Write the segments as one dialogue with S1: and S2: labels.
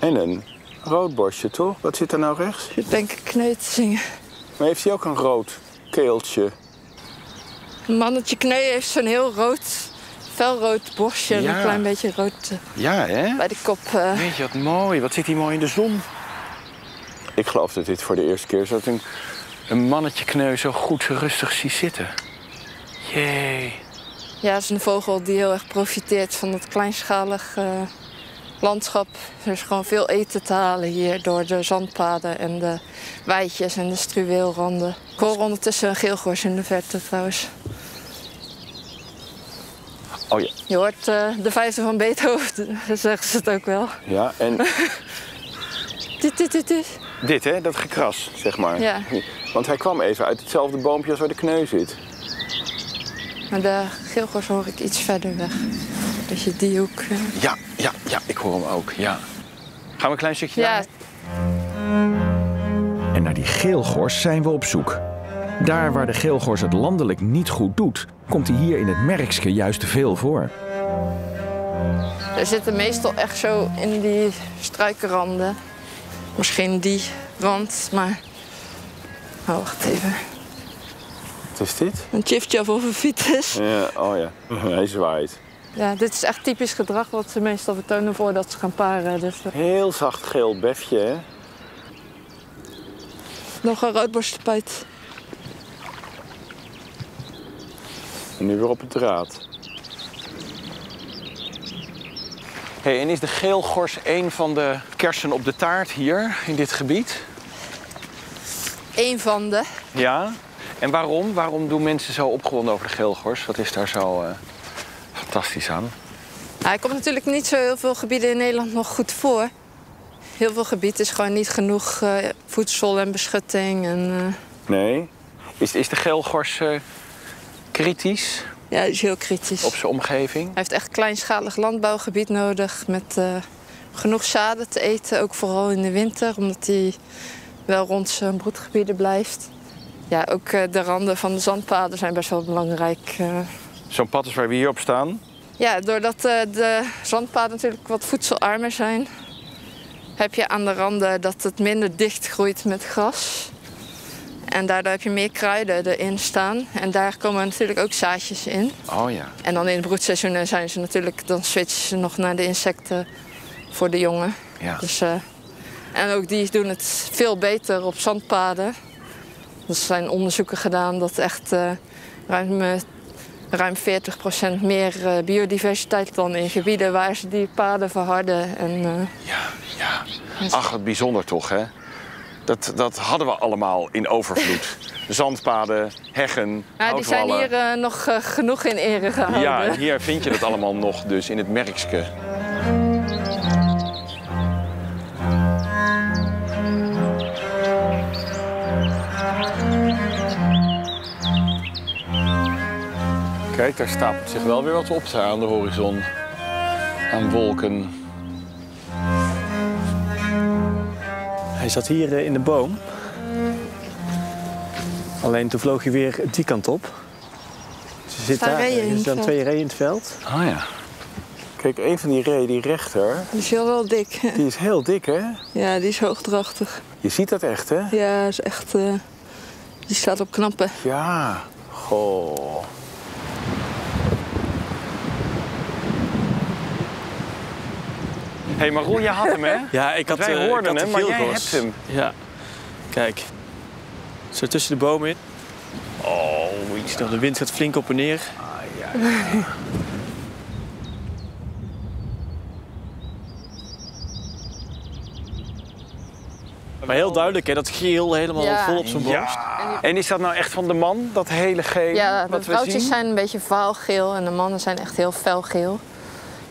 S1: En een roodborstje, toch? Wat zit er nou rechts?
S2: Ik denk ik kneu te zingen.
S1: Maar heeft hij ook een rood keeltje?
S2: Een mannetje kneu heeft zo'n heel rood, felrood borstje en een klein beetje rood
S1: ja, hè?
S2: bij de kop.
S1: Weet je wat mooi? Wat zit hij mooi in de zon? Ik geloof dat dit voor de eerste keer is dat een mannetje kneu zo goed rustig zie zitten. Jee.
S2: Ja, het is een vogel die heel erg profiteert van het kleinschalig landschap. Er is gewoon veel eten te halen hier door de zandpaden en de weidjes en de struweelranden. Ik hoor ondertussen een geelgors in de verte trouwens.
S1: Oh ja.
S2: Je hoort de vijfde van Beethoven, zeggen ze het ook wel.
S1: Ja, en
S2: Dit.
S1: dit, hè? Dat gekras, zeg maar.
S2: Ja.
S1: Want hij kwam even uit hetzelfde boompje als waar de kneu zit.
S2: Maar de geelgors hoor ik iets verder weg. Dat je die hoek...
S1: Ja, ik hoor hem ook, ja. Gaan we een klein stukje naar?
S3: En naar die geelgors zijn we op zoek. Daar waar de geelgors het landelijk niet goed doet, komt hij hier in het Merkske juist te veel voor.
S2: Er zitten meestal echt zo in die struikenranden. Misschien die rand, maar... Oh, wacht even.
S1: Wat is dit?
S2: Een tjiftjaf of een vitis.
S1: Ja, oh ja, hij zwaait.
S2: Ja, dit is echt typisch gedrag wat ze meestal vertonen voordat ze gaan paren. Dus,
S1: Heel zacht geel befje, hè?
S2: nog een roodborstpuit.
S1: En nu weer op het draad. Hey, en is de geelgors een van de kersen op de taart hier in dit gebied?
S2: Eén van de.
S1: Ja. En waarom? Waarom doen mensen zo opgewonden over de geelgors? Wat is daar zo fantastisch aan?
S2: Hij komt natuurlijk niet zo heel veel gebieden in Nederland nog goed voor. Heel veel gebied is gewoon niet genoeg voedsel en beschutting. En,
S1: Nee. Is de geelgors kritisch
S2: Ja, hij is heel kritisch.
S1: op zijn omgeving?
S2: Hij heeft echt kleinschalig landbouwgebied nodig met genoeg zaden te eten. Ook vooral in de winter, omdat hij wel rond zijn broedgebieden blijft. Ja, ook de randen van de zandpaden zijn best wel belangrijk.
S1: Zo'n pad is waar we hier op staan.
S2: Ja, doordat de zandpaden natuurlijk wat voedselarmer zijn, heb je aan de randen dat het minder dicht groeit met gras. En daardoor heb je meer kruiden erin staan. En daar komen natuurlijk ook zaadjes in.
S1: Oh ja.
S2: En dan in het broedseizoen zijn ze natuurlijk, dan switchen ze nog naar de insecten voor de jongen.
S1: Ja.
S2: Dus, en ook die doen het veel beter op zandpaden. Er zijn onderzoeken gedaan dat echt ruim 40% meer biodiversiteit dan in gebieden waar ze die paden verharden. En,
S1: Ja. Ach, wat bijzonder toch, hè? Dat hadden we allemaal in overvloed. Zandpaden, heggen,
S2: ja, die zijn
S1: houtwallen.
S2: hier nog genoeg in ere gehouden.
S1: Ja, en hier vind je dat allemaal nog dus in het Merkske. Kijk, daar stapelt zich wel weer wat op daar aan de horizon. Aan wolken.
S4: Hij zat hier in de boom. Alleen toen vloog hij weer die kant op. Ze zit
S2: Staan
S4: daar.
S2: reeën in
S4: Er
S2: het
S4: staan
S2: veld.
S4: 2 reeën in het veld.
S1: Oh ja. Kijk, een van die reeën, die rechter,
S2: Die is wel dik.
S1: die is heel dik, hè?
S2: Ja, die is hoogdrachtig.
S1: Je ziet dat echt, hè?
S2: Ja, is echt. Die staat op knappen.
S1: Ja. Goh. Hé, maar Roel, je had hem, hè?
S4: Ja, ik had
S1: Wij hoorden hem, maar jij
S4: geelgors.
S1: hebt hem.
S4: Ja. Kijk. Zo tussen de bomen in. Oh, iets nog. De wind gaat flink op en neer. Maar heel duidelijk, hè, dat geel helemaal
S2: Ja.
S4: vol op zijn borst.
S1: En is dat nou echt van de man, dat hele gele
S2: Ja, de
S1: wat we
S2: vrouwtjes
S1: zien?
S2: zijn een beetje vaalgeel en de mannen zijn echt heel felgeel.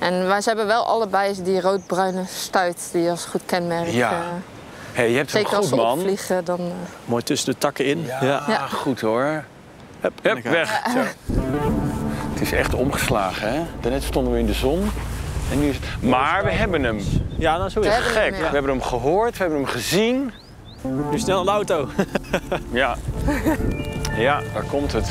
S2: Maar ze hebben wel allebei die roodbruine stuit die als goed kenmerk.
S1: Ja. Hé, je hebt hem
S2: Zeker als
S1: goed,
S2: ze
S1: man.
S2: opvliegen, dan...
S4: Mooi tussen de takken in. Ja.
S1: Ja, goed hoor.
S4: Hup,
S1: Hup, weg. Zo. Het is echt omgeslagen, hè? Daarnet stonden we in de zon. En nu is het... Maar we hebben hem.
S4: Ja, nou zo is
S2: We
S4: het.
S2: hebben hem,
S1: Gek.
S2: ja.
S1: We hebben hem gehoord, we hebben hem gezien.
S4: Nu snel een auto.
S1: Ja. Ja, daar komt het.